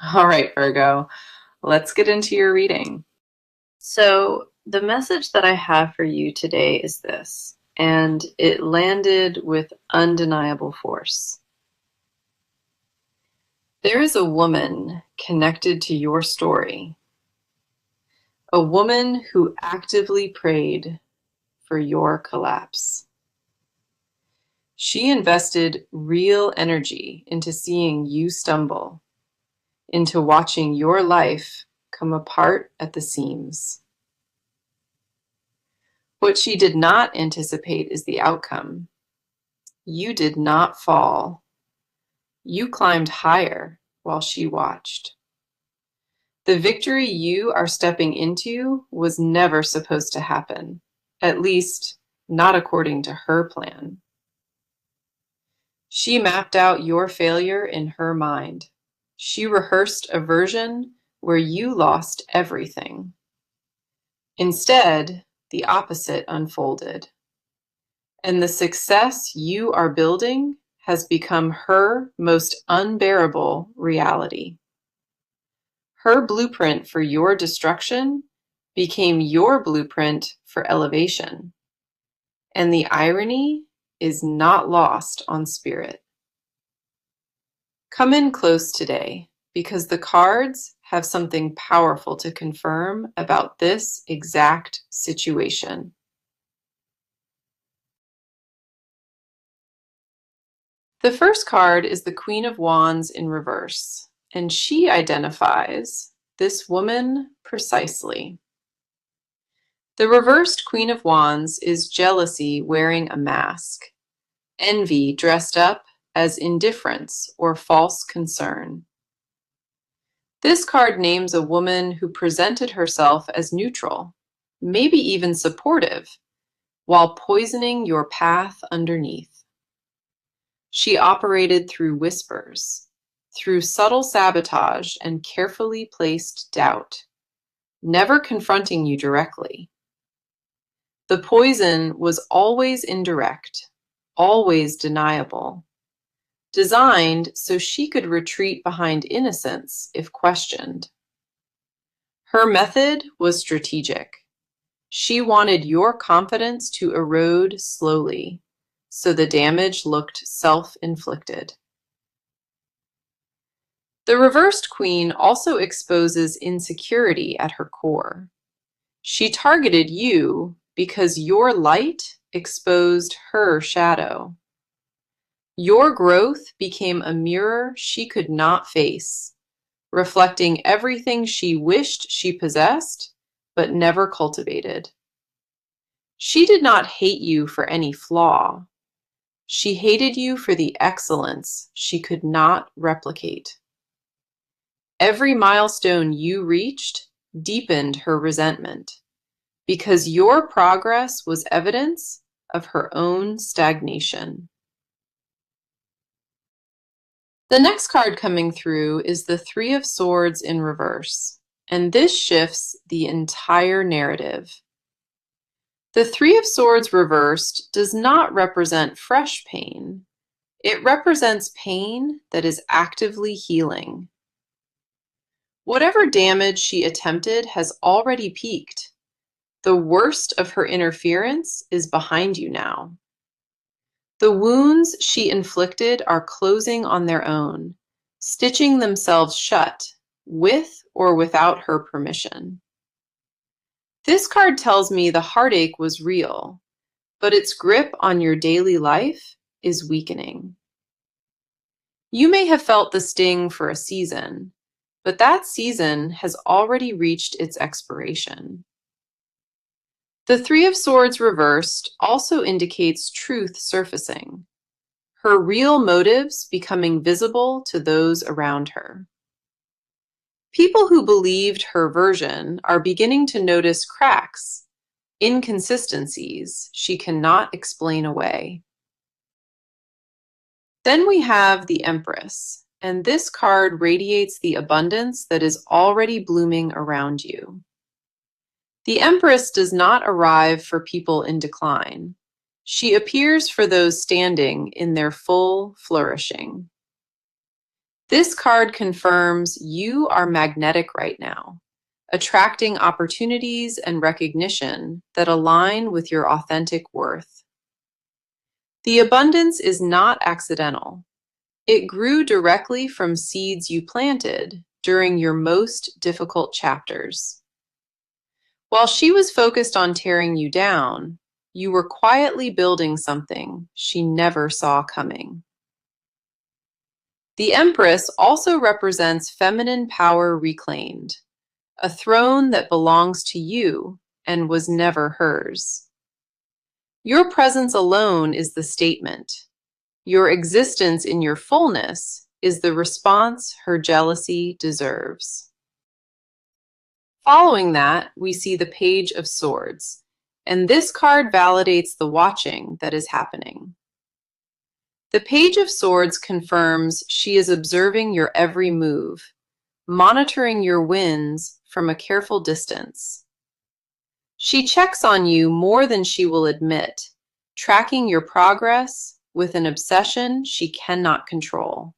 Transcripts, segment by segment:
All right, Virgo, let's get into your reading. So, the message that I have for you today is this, and it landed with undeniable force. There is a woman connected to your story, a woman who actively prayed for your collapse. She invested real energy into seeing you stumble, into watching your life come apart at the seams. What she did not anticipate is the outcome. You did not fall. You climbed higher while she watched. The victory you are stepping into was never supposed to happen, at least not according to her plan. She mapped out your failure in her mind. She rehearsed a version where you lost everything. Instead, the opposite unfolded. And the success you are building has become her most unbearable reality. Her blueprint for your destruction became your blueprint for elevation. And the irony is not lost on spirit. Come in close today, because the cards have something powerful to confirm about this exact situation. The first card is the Queen of Wands in reverse, and she identifies this woman precisely. The reversed Queen of Wands is jealousy wearing a mask, envy dressed up as indifference or false concern. This card names a woman who presented herself as neutral, maybe even supportive, while poisoning your path underneath. She operated through whispers, through subtle sabotage and carefully placed doubt, never confronting you directly. The poison was always indirect, always deniable, designed so she could retreat behind innocence if questioned. Her method was strategic. She wanted your confidence to erode slowly, so the damage looked self-inflicted. The reversed queen also exposes insecurity at her core. She targeted you because your light exposed her shadow. Your growth became a mirror she could not face, reflecting everything she wished she possessed but never cultivated. She did not hate you for any flaw. She hated you for the excellence she could not replicate. Every milestone you reached deepened her resentment, because your progress was evidence of her own stagnation. The next card coming through is the Three of Swords in reverse, and this shifts the entire narrative. The Three of Swords reversed does not represent fresh pain. It represents pain that is actively healing. Whatever damage she attempted has already peaked. The worst of her interference is behind you now. The wounds she inflicted are closing on their own, stitching themselves shut, with or without her permission. This card tells me the heartache was real, but its grip on your daily life is weakening. You may have felt the sting for a season, but that season has already reached its expiration. The Three of Swords reversed also indicates truth surfacing, her real motives becoming visible to those around her. People who believed her version are beginning to notice cracks, inconsistencies she cannot explain away. Then we have the Empress, and this card radiates the abundance that is already blooming around you. The Empress does not arrive for people in decline. She appears for those standing in their full flourishing. This card confirms you are magnetic right now, attracting opportunities and recognition that align with your authentic worth. The abundance is not accidental. It grew directly from seeds you planted during your most difficult chapters. While she was focused on tearing you down, you were quietly building something she never saw coming. The Empress also represents feminine power reclaimed, a throne that belongs to you and was never hers. Your presence alone is the statement. Your existence in your fullness is the response her jealousy deserves. Following that, we see the Page of Swords, and this card validates the watching that is happening. The Page of Swords confirms she is observing your every move, monitoring your wins from a careful distance. She checks on you more than she will admit, tracking your progress with an obsession she cannot control.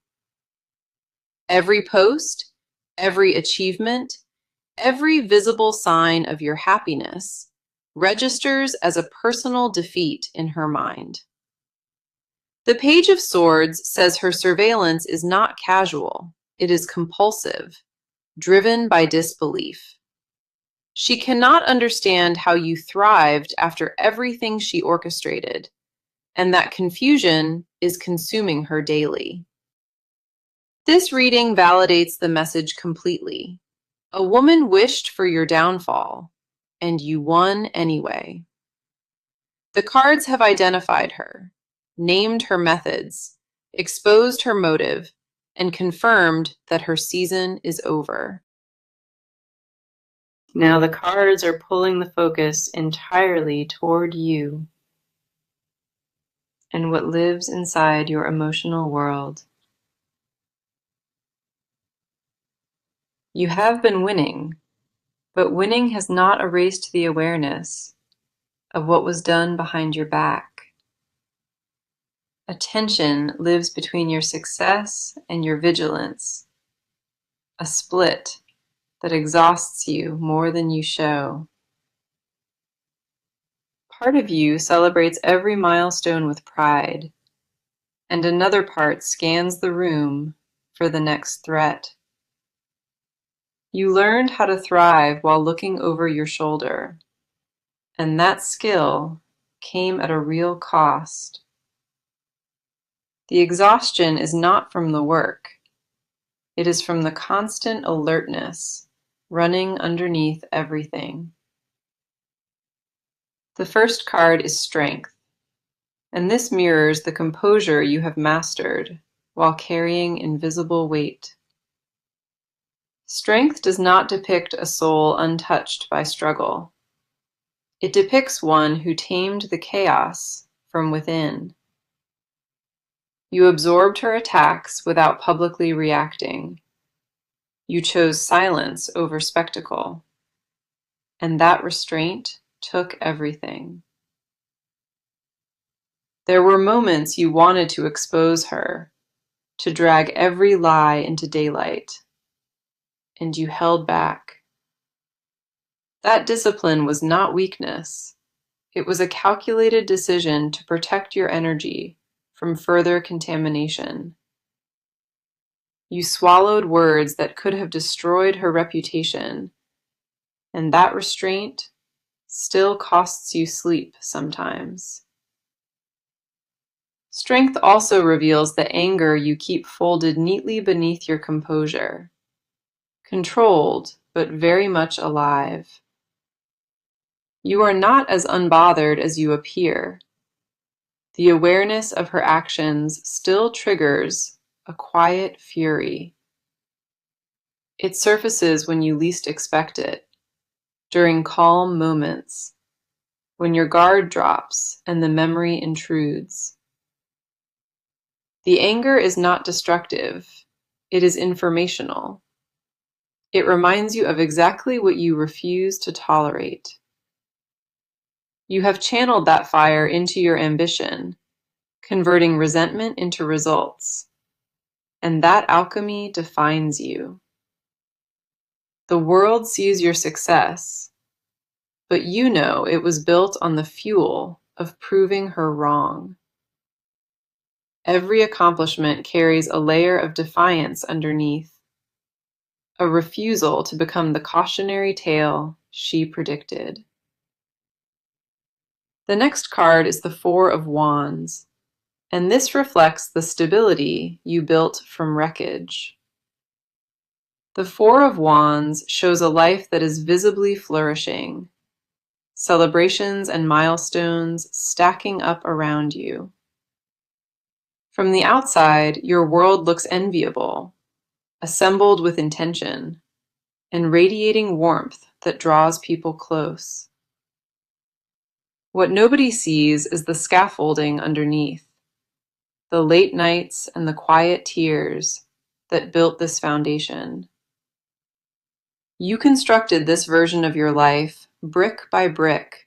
Every post, every achievement, every visible sign of your happiness registers as a personal defeat in her mind. The Page of Swords says her surveillance is not casual, it is compulsive, driven by disbelief. She cannot understand how you thrived after everything she orchestrated, and that confusion is consuming her daily. This reading validates the message completely. A woman wished for your downfall, and you won anyway. The cards have identified her, named her methods, exposed her motive, and confirmed that her season is over. Now the cards are pulling the focus entirely toward you and what lives inside your emotional world. You have been winning, but winning has not erased the awareness of what was done behind your back. A tension lives between your success and your vigilance, a split that exhausts you more than you show. Part of you celebrates every milestone with pride, and another part scans the room for the next threat. You learned how to thrive while looking over your shoulder, and that skill came at a real cost. The exhaustion is not from the work. It is from the constant alertness running underneath everything. The first card is Strength, and this mirrors the composure you have mastered while carrying invisible weight. Strength does not depict a soul untouched by struggle. It depicts one who tamed the chaos from within. You absorbed her attacks without publicly reacting. You chose silence over spectacle, and that restraint took everything. There were moments you wanted to expose her, to drag every lie into daylight, and you held back. That discipline was not weakness. It was a calculated decision to protect your energy from further contamination. You swallowed words that could have destroyed her reputation, and that restraint still costs you sleep sometimes. Strength also reveals the anger you keep folded neatly beneath your composure, controlled but very much alive. You are not as unbothered as you appear. The awareness of her actions still triggers a quiet fury. It surfaces when you least expect it, during calm moments, when your guard drops and the memory intrudes. The anger is not destructive, it is informational. It reminds you of exactly what you refuse to tolerate. You have channeled that fire into your ambition, converting resentment into results. and that alchemy defines you. The world sees your success, but you know it was built on the fuel of proving her wrong. Every accomplishment carries a layer of defiance underneath, a refusal to become the cautionary tale she predicted. The next card is the Four of Wands, and this reflects the stability you built from wreckage. The Four of Wands shows a life that is visibly flourishing, celebrations and milestones stacking up around you. From the outside, your world looks enviable, assembled with intention, and radiating warmth that draws people close. What nobody sees is the scaffolding underneath, the late nights and the quiet tears that built this foundation. You constructed this version of your life brick by brick,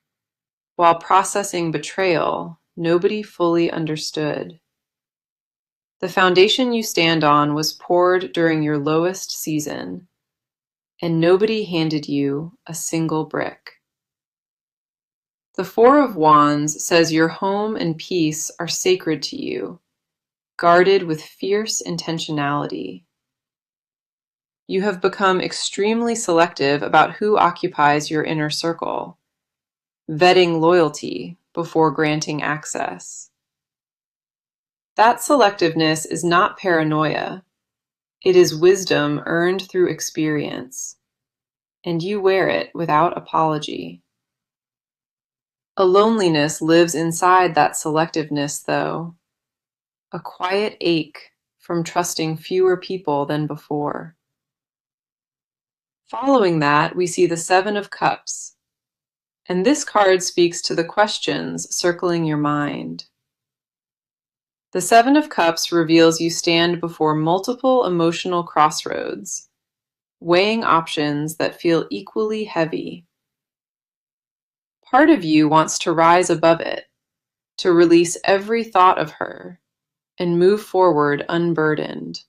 while processing betrayal nobody fully understood. The foundation you stand on was poured during your lowest season, and nobody handed you a single brick. The Four of Wands says your home and peace are sacred to you, guarded with fierce intentionality. You have become extremely selective about who occupies your inner circle, vetting loyalty before granting access. That selectiveness is not paranoia. It is wisdom earned through experience, and you wear it without apology. A loneliness lives inside that selectiveness, though, a quiet ache from trusting fewer people than before. Following that, we see the Seven of Cups, and this card speaks to the questions circling your mind. The Seven of Cups reveals you stand before multiple emotional crossroads, weighing options that feel equally heavy. Part of you wants to rise above it, to release every thought of her, and move forward unburdened.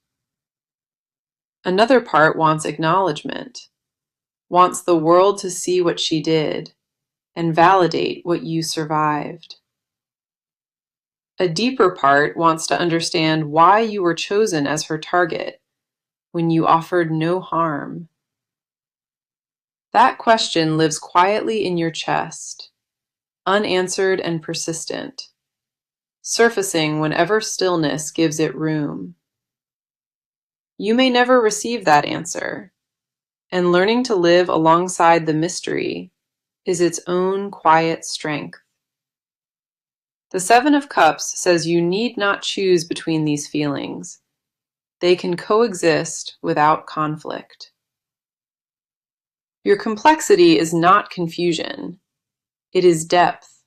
Another part wants acknowledgement, wants the world to see what she did, and validate what you survived. A deeper part wants to understand why you were chosen as her target when you offered no harm. That question lives quietly in your chest, unanswered and persistent, surfacing whenever stillness gives it room. You may never receive that answer, and learning to live alongside the mystery is its own quiet strength. The Seven of Cups says you need not choose between these feelings. They can coexist without conflict. Your complexity is not confusion, it is depth,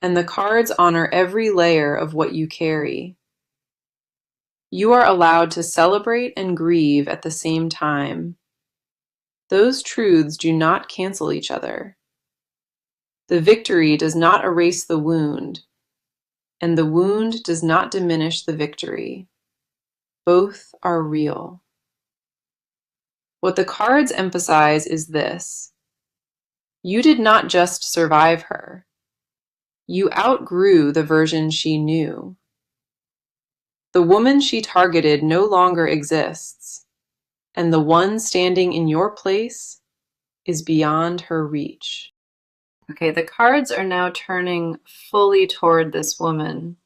and the cards honor every layer of what you carry. You are allowed to celebrate and grieve at the same time. Those truths do not cancel each other. The victory does not erase the wound, and the wound does not diminish the victory. Both are real. What the cards emphasize is this: you did not just survive her. You outgrew the version she knew. The woman she targeted no longer exists, and the one standing in your place is beyond her reach. Okay, the cards are now turning fully toward this woman,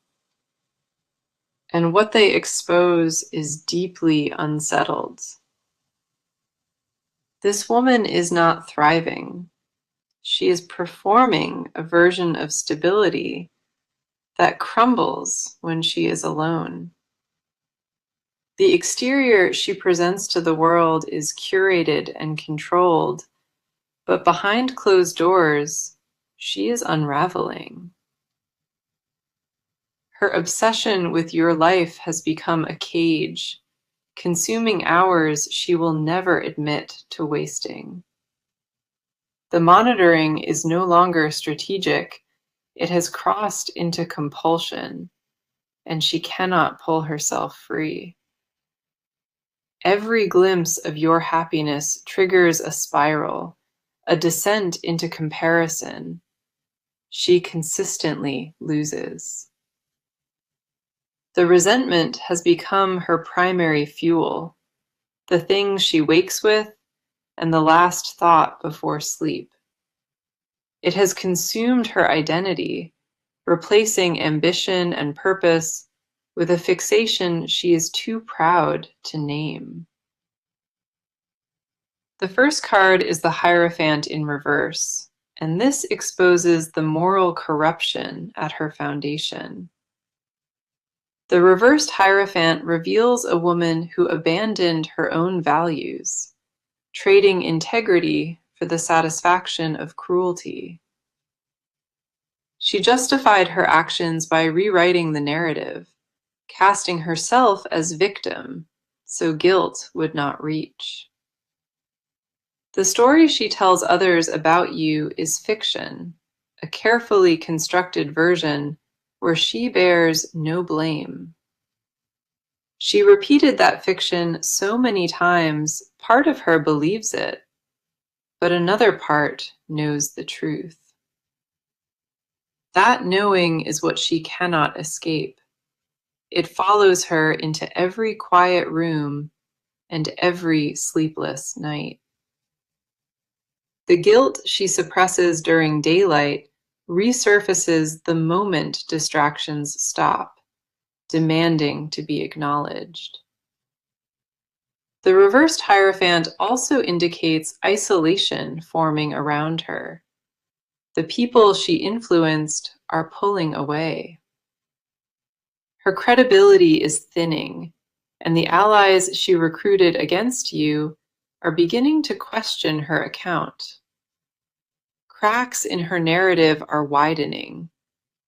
and what they expose is deeply unsettled. This woman is not thriving. She is performing a version of stability that crumbles when she is alone. The exterior she presents to the world is curated and controlled, but behind closed doors, she is unraveling. Her obsession with your life has become a cage, consuming hours she will never admit to wasting. The monitoring is no longer strategic, it has crossed into compulsion, and she cannot pull herself free. Every glimpse of your happiness triggers a spiral, a descent into comparison. She consistently loses. The resentment has become her primary fuel, the thing she wakes with and the last thought before sleep. It has consumed her identity, replacing ambition and purpose with a fixation she is too proud to name. The first card is the Hierophant in reverse, and this exposes the moral corruption at her foundation. The reversed Hierophant reveals a woman who abandoned her own values, trading integrity for the satisfaction of cruelty. She justified her actions by rewriting the narrative, casting herself as victim, so guilt would not reach. The story she tells others about you is fiction, a carefully constructed version where she bears no blame. She repeated that fiction so many times, part of her believes it, but another part knows the truth. That knowing is what she cannot escape. It follows her into every quiet room and every sleepless night. The guilt she suppresses during daylight resurfaces the moment distractions stop, demanding to be acknowledged. The reversed Hierophant also indicates isolation forming around her. The people she influenced are pulling away. Her credibility is thinning, and the allies she recruited against you are beginning to question her account. Cracks in her narrative are widening,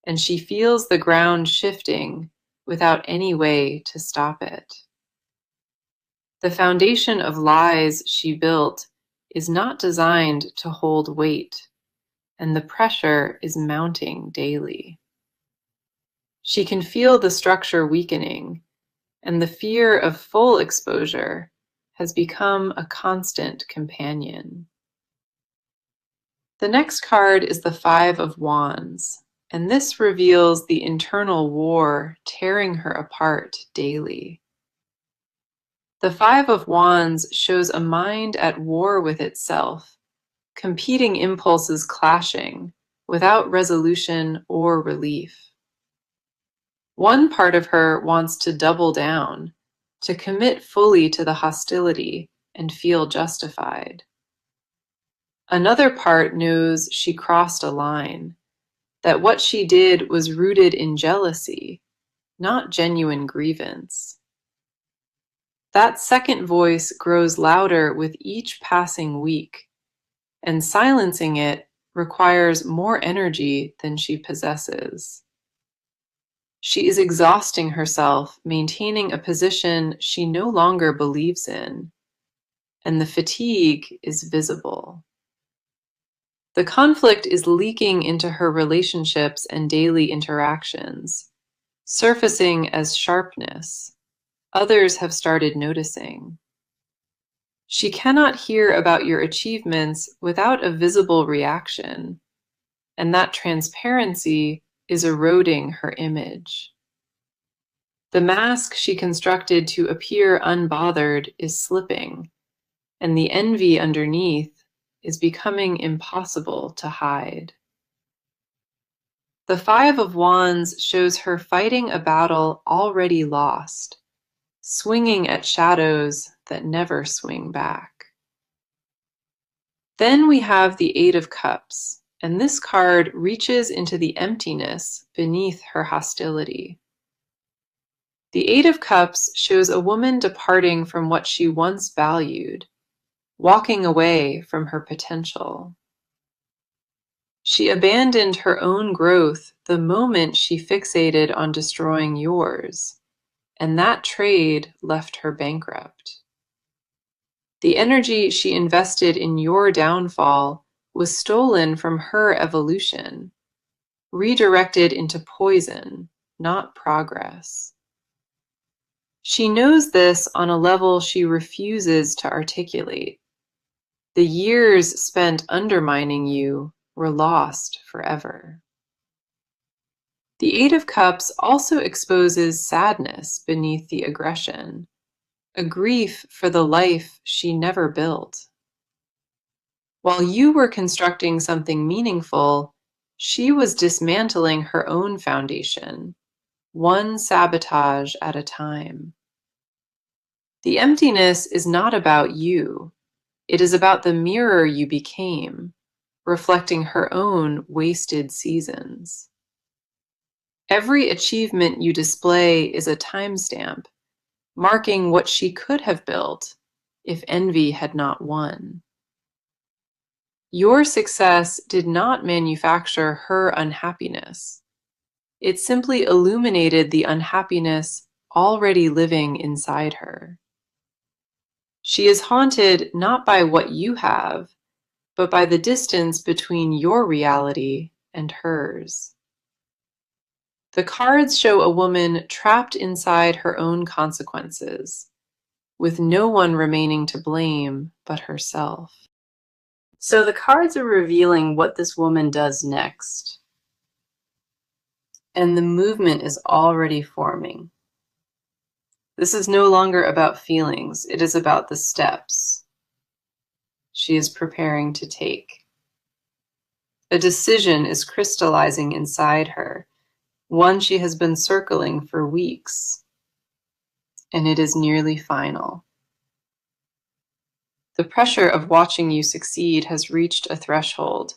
and she feels the ground shifting without any way to stop it. The foundation of lies she built is not designed to hold weight, and the pressure is mounting daily. She can feel the structure weakening, and the fear of full exposure has become a constant companion. The next card is the Five of Wands, and this reveals the internal war tearing her apart daily. The Five of Wands shows a mind at war with itself, competing impulses clashing, without resolution or relief. One part of her wants to double down, to commit fully to the hostility and feel justified. Another part knows she crossed a line, that what she did was rooted in jealousy, not genuine grievance. That second voice grows louder with each passing week, and silencing it requires more energy than she possesses. She is exhausting herself, maintaining a position she no longer believes in, and the fatigue is visible. The conflict is leaking into her relationships and daily interactions, surfacing as sharpness. Others have started noticing. She cannot hear about your achievements without a visible reaction, and that transparency is eroding her image. The mask she constructed to appear unbothered is slipping, and the envy underneath is becoming impossible to hide. The Five of Wands shows her fighting a battle already lost, swinging at shadows that never swing back. Then we have the Eight of Cups, and this card reaches into the emptiness beneath her hostility. The Eight of Cups shows a woman departing from what she once valued, walking away from her potential. She abandoned her own growth the moment she fixated on destroying yours, and that trade left her bankrupt. The energy she invested in your downfall was stolen from her evolution, redirected into poison, not progress. She knows this on a level she refuses to articulate. The years spent undermining you were lost forever. The Eight of Cups also exposes sadness beneath the aggression, a grief for the life she never built. While you were constructing something meaningful, she was dismantling her own foundation, one sabotage at a time. The emptiness is not about you. It is about the mirror you became, reflecting her own wasted seasons. Every achievement you display is a timestamp, marking what she could have built if envy had not won. Your success did not manufacture her unhappiness. It simply illuminated the unhappiness already living inside her. She is haunted not by what you have, but by the distance between your reality and hers. The cards show a woman trapped inside her own consequences, with no one remaining to blame but herself. So the cards are revealing what this woman does next. And the movement is already forming. This is no longer about feelings, it is about the steps she is preparing to take. A decision is crystallizing inside her, one she has been circling for weeks, and it is nearly final. The pressure of watching you succeed has reached a threshold,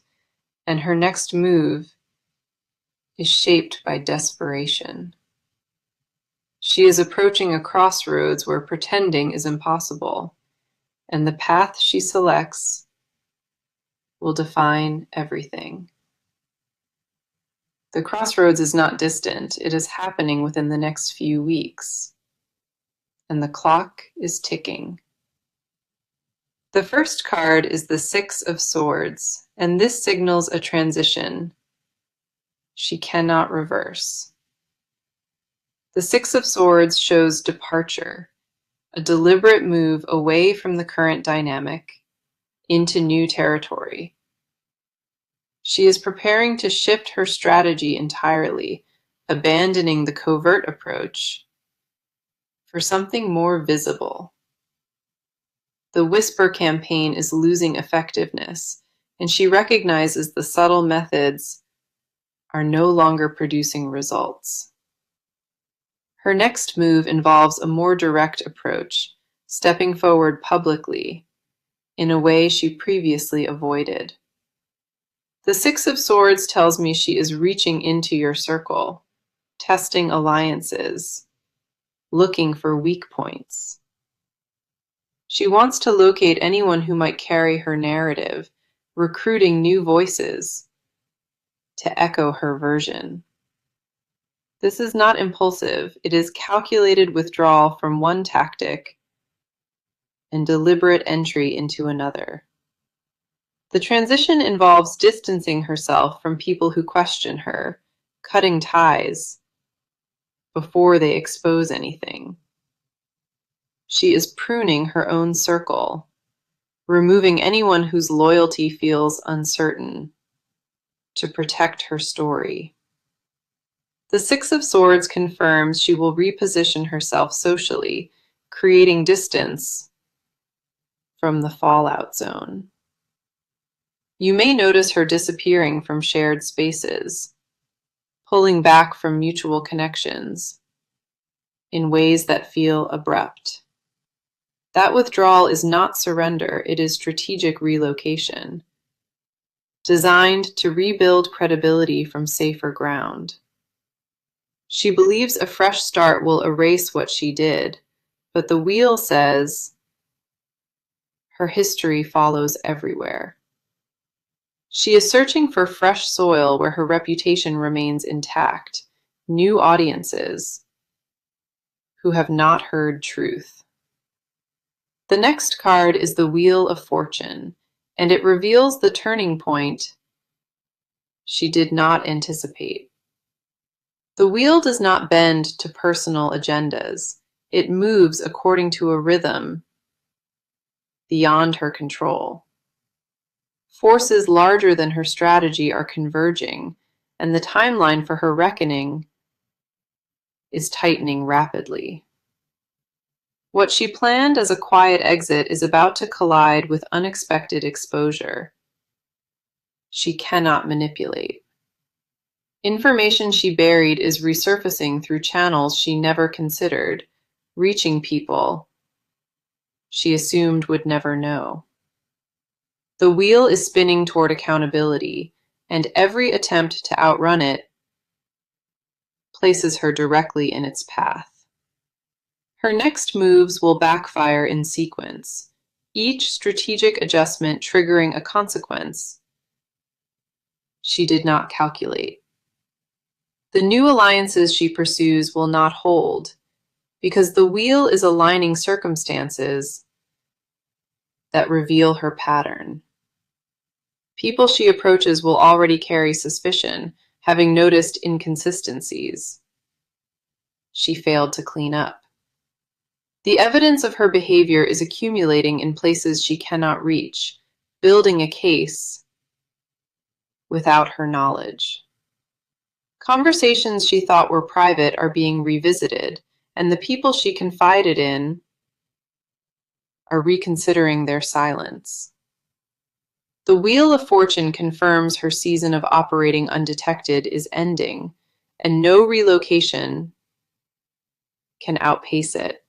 and her next move is shaped by desperation. She is approaching a crossroads where pretending is impossible, and the path she selects will define everything. The crossroads is not distant, it is happening within the next few weeks, and the clock is ticking. The first card is the Six of Swords, and this signals a transition she cannot reverse. The Six of Swords shows departure, a deliberate move away from the current dynamic into new territory. She is preparing to shift her strategy entirely, abandoning the covert approach for something more visible. The whisper campaign is losing effectiveness, and she recognizes the subtle methods are no longer producing results. Her next move involves a more direct approach, stepping forward publicly in a way she previously avoided. The Six of Swords tells me she is reaching into your circle, testing alliances, looking for weak points. She wants to locate anyone who might carry her narrative, recruiting new voices to echo her version. This is not impulsive, it is calculated withdrawal from one tactic and deliberate entry into another. The transition involves distancing herself from people who question her, cutting ties before they expose anything. She is pruning her own circle, removing anyone whose loyalty feels uncertain to protect her story. The Six of Swords confirms she will reposition herself socially, creating distance from the fallout zone. You may notice her disappearing from shared spaces, pulling back from mutual connections in ways that feel abrupt. That withdrawal is not surrender, it is strategic relocation, designed to rebuild credibility from safer ground. She believes a fresh start will erase what she did, but the wheel says her history follows everywhere. She is searching for fresh soil where her reputation remains intact, new audiences who have not heard truth. The next card is the Wheel of Fortune, and it reveals the turning point she did not anticipate. The wheel does not bend to personal agendas. It moves according to a rhythm beyond her control. Forces larger than her strategy are converging, and the timeline for her reckoning is tightening rapidly. What she planned as a quiet exit is about to collide with unexpected exposure. She cannot manipulate. Information she buried is resurfacing through channels she never considered, reaching people she assumed would never know. The wheel is spinning toward accountability, and every attempt to outrun it places her directly in its path. Her next moves will backfire in sequence, each strategic adjustment triggering a consequence she did not calculate. The new alliances she pursues will not hold, because the wheel is aligning circumstances that reveal her pattern. People she approaches will already carry suspicion, having noticed inconsistencies she failed to clean up. The evidence of her behavior is accumulating in places she cannot reach, building a case without her knowledge. Conversations she thought were private are being revisited, and the people she confided in are reconsidering their silence. The Wheel of Fortune confirms her season of operating undetected is ending, and no relocation can outpace it.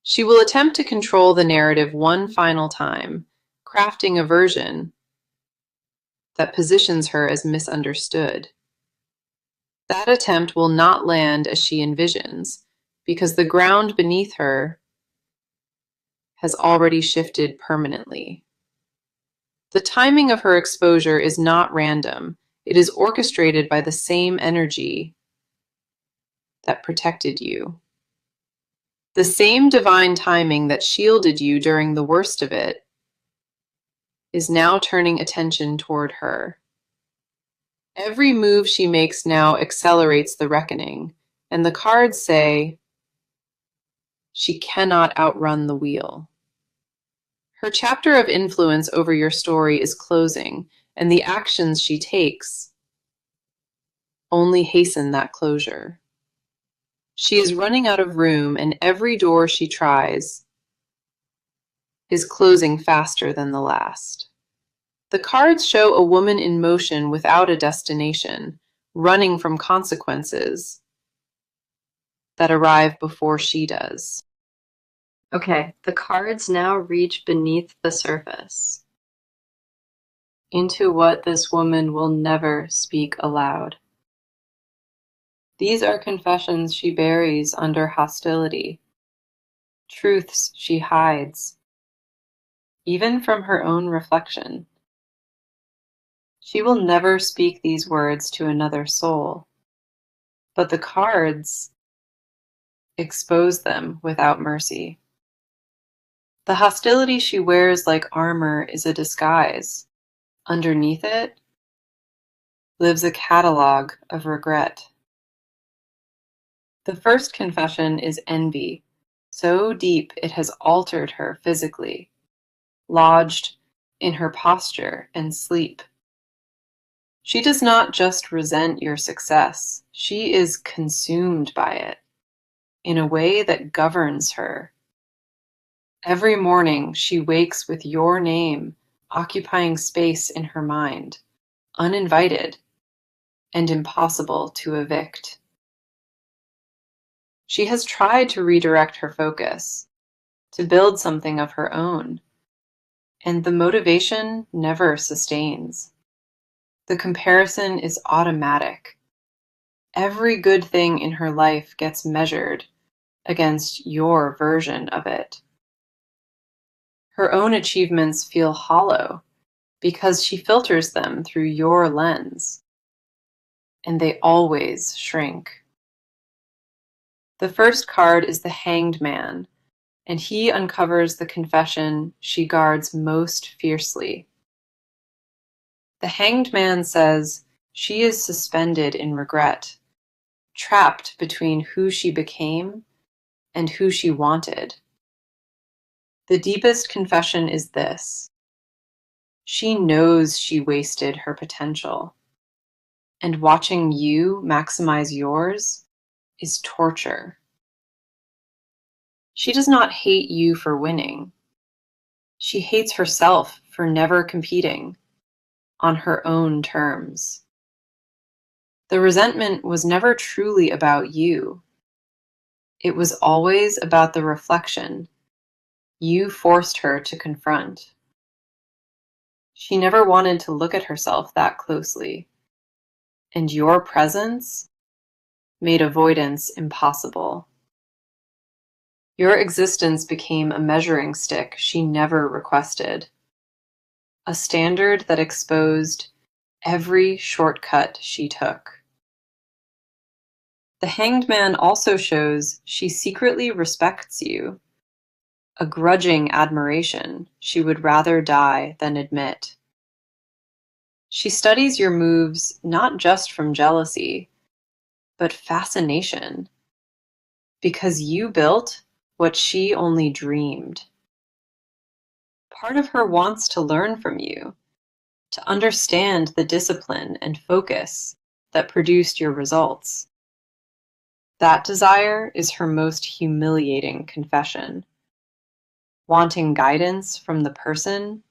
She will attempt to control the narrative one final time, crafting a version that positions her as misunderstood. That attempt will not land as she envisions, because the ground beneath her has already shifted permanently. The timing of her exposure is not random. It is orchestrated by the same energy that protected you. The same divine timing that shielded you during the worst of it is now turning attention toward her. Every move she makes now accelerates the reckoning, and the cards say she cannot outrun the wheel. Her chapter of influence over your story is closing, and the actions she takes only hasten that closure. She is running out of room, and every door she tries is closing faster than the last. The cards show a woman in motion without a destination, running from consequences that arrive before she does. Okay, the cards now reach beneath the surface, into what this woman will never speak aloud. These are confessions she buries under hostility, truths she hides, even from her own reflection. She will never speak these words to another soul, but the cards expose them without mercy. The hostility she wears like armor is a disguise. Underneath it lives a catalog of regret. The first confession is envy, so deep it has altered her physically, lodged in her posture and sleep. She does not just resent your success, she is consumed by it in a way that governs her. Every morning she wakes with your name occupying space in her mind, uninvited and impossible to evict. She has tried to redirect her focus, to build something of her own, and the motivation never sustains. The comparison is automatic. Every good thing in her life gets measured against your version of it. Her own achievements feel hollow because she filters them through your lens, and they always shrink. The first card is the Hanged Man, and he uncovers the confession she guards most fiercely. The Hanged Man says she is suspended in regret, trapped between who she became and who she wanted. The deepest confession is this: she knows she wasted her potential, and watching you maximize yours is torture. She does not hate you for winning. She hates herself for never competing on her own terms. The resentment was never truly about you. It was always about the reflection you forced her to confront. She never wanted to look at herself that closely, and your presence made avoidance impossible. Your existence became a measuring stick she never requested, a standard that exposed every shortcut she took. The Hanged Man also shows she secretly respects you, a grudging admiration she would rather die than admit. She studies your moves not just from jealousy, but fascination, because you built what she only dreamed. Part of her wants to learn from you, to understand the discipline and focus that produced your results. That desire is her most humiliating confession, wanting guidance from the person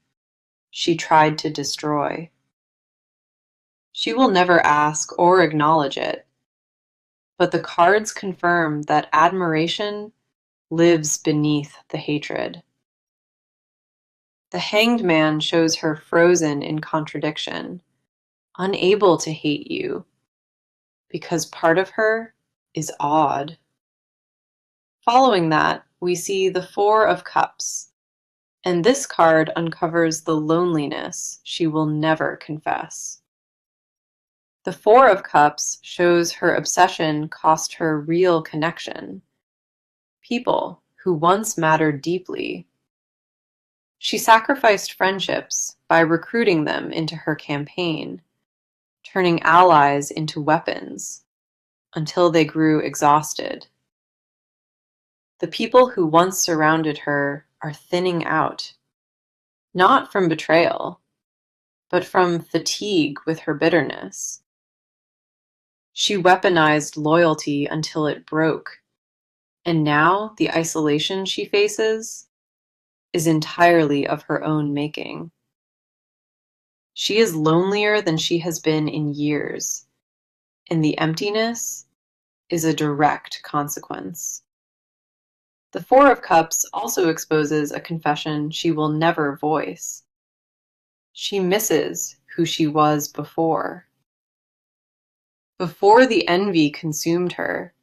she tried to destroy. She will never ask or acknowledge it, but the cards confirm that admiration lives beneath the hatred. The Hanged Man shows her frozen in contradiction, unable to hate you, because part of her is awed. Following that, we see the Four of Cups, and this card uncovers the loneliness she will never confess. The Four of Cups shows her obsession cost her real connection, people who once mattered deeply. She sacrificed friendships by recruiting them into her campaign, turning allies into weapons until they grew exhausted. The people who once surrounded her are thinning out, not from betrayal, but from fatigue with her bitterness. She weaponized loyalty until it broke, and now the isolation she faces is entirely of her own making. She is lonelier than she has been in years, and the emptiness is a direct consequence. The Four of Cups also exposes a confession she will never voice. She misses who she was before. Before the envy consumed her,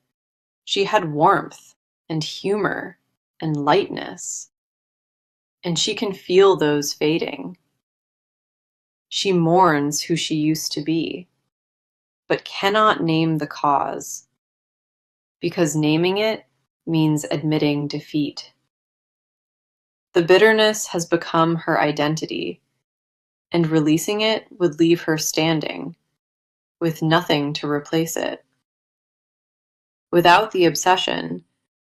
she had warmth and humor and lightness, and she can feel those fading. She mourns who she used to be, but cannot name the cause, because naming it means admitting defeat. The bitterness has become her identity, and releasing it would leave her standing, with nothing to replace it. Without the obsession,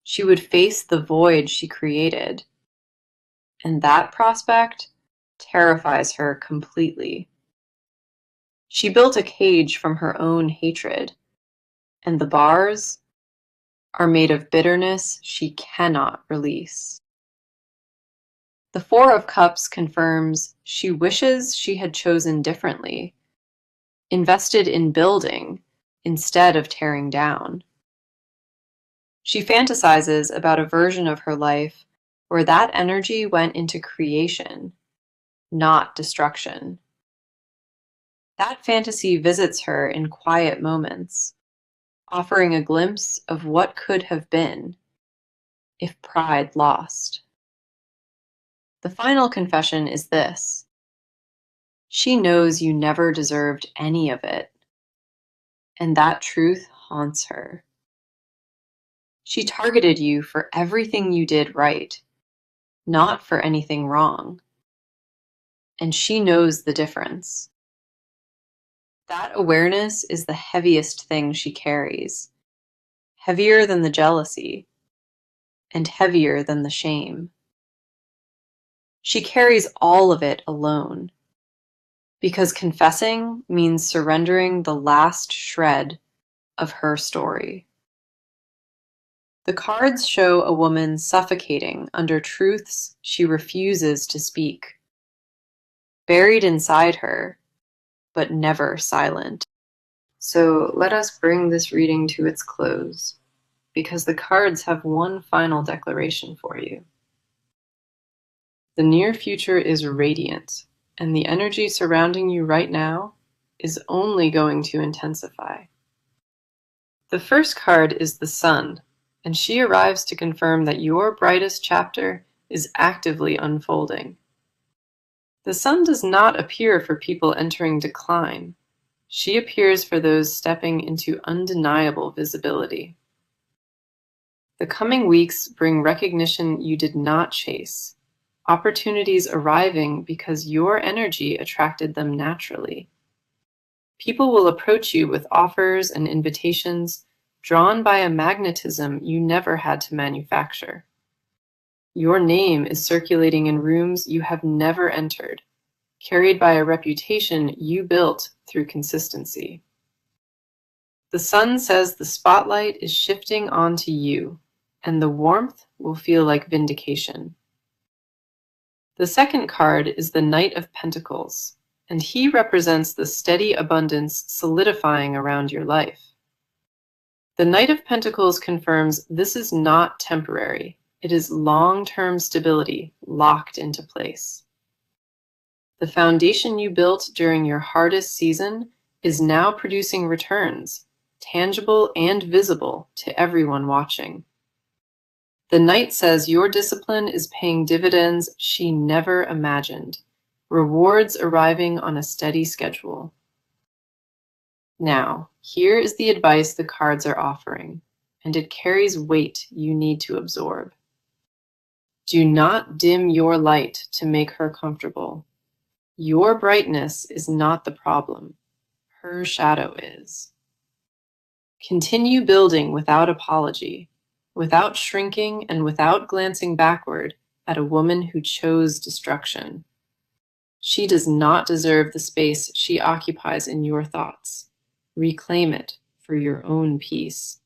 she would face the void she created, and that prospect terrifies her completely. She built a cage from her own hatred, and the bars are made of bitterness she cannot release. The Four of Cups confirms she wishes she had chosen differently, invested in building instead of tearing down. She fantasizes about a version of her life where that energy went into creation, not destruction. That fantasy visits her in quiet moments, offering a glimpse of what could have been if pride lost. The final confession is this: she knows you never deserved any of it, and that truth haunts her. She targeted you for everything you did right, not for anything wrong, and she knows the difference. That awareness is the heaviest thing she carries, heavier than the jealousy, and heavier than the shame. She carries all of it alone, because confessing means surrendering the last shred of her story. The cards show a woman suffocating under truths she refuses to speak, buried inside her, but never silent. So let us bring this reading to its close, because the cards have one final declaration for you. The near future is radiant, and the energy surrounding you right now is only going to intensify. The first card is the Sun, and she arrives to confirm that your brightest chapter is actively unfolding. The Sun does not appear for people entering decline. She appears for those stepping into undeniable visibility. The coming weeks bring recognition you did not chase, opportunities arriving because your energy attracted them naturally. People will approach you with offers and invitations drawn by a magnetism you never had to manufacture. Your name is circulating in rooms you have never entered, carried by a reputation you built through consistency. The Sun says the spotlight is shifting onto you, and the warmth will feel like vindication. The second card is the Knight of Pentacles, and he represents the steady abundance solidifying around your life. The Knight of Pentacles confirms this is not temporary. It is long-term stability locked into place. The foundation you built during your hardest season is now producing returns, tangible and visible to everyone watching. The Knight says your discipline is paying dividends she never imagined, rewards arriving on a steady schedule. Now, here is the advice the cards are offering, and it carries weight you need to absorb. Do not dim your light to make her comfortable. Your brightness is not the problem. Her shadow is. Continue building without apology, without shrinking and without glancing backward at a woman who chose destruction. She does not deserve the space she occupies in your thoughts. Reclaim it for your own peace.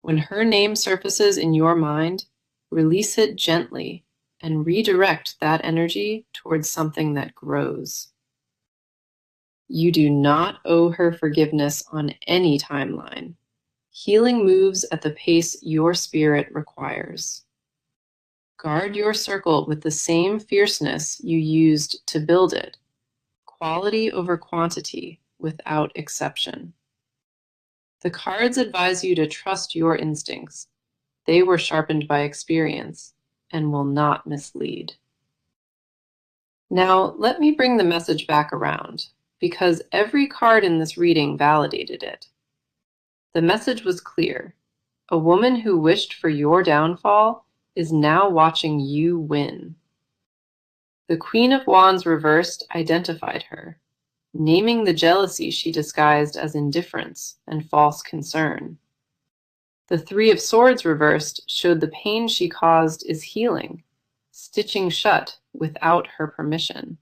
When her name surfaces in your mind, release it gently and redirect that energy towards something that grows. You do not owe her forgiveness on any timeline. Healing moves at the pace your spirit requires. Guard your circle with the same fierceness you used to build it. Quality over quantity, without exception. The cards advise you to trust your instincts. They were sharpened by experience and will not mislead. Now, let me bring the message back around, because every card in this reading validated it. The message was clear. A woman who wished for your downfall is now watching you win. The Queen of Wands reversed identified her, naming the jealousy she disguised as indifference and false concern. The Three of Swords reversed showed the pain she caused is healing, stitching shut without her permission.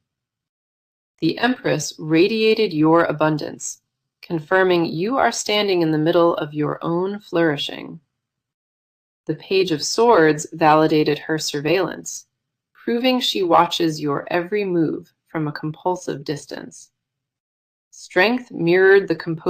The Empress radiated your abundance, confirming you are standing in the middle of your own flourishing. The Page of Swords validated her surveillance, proving she watches your every move from a compulsive distance. Strength mirrored the composure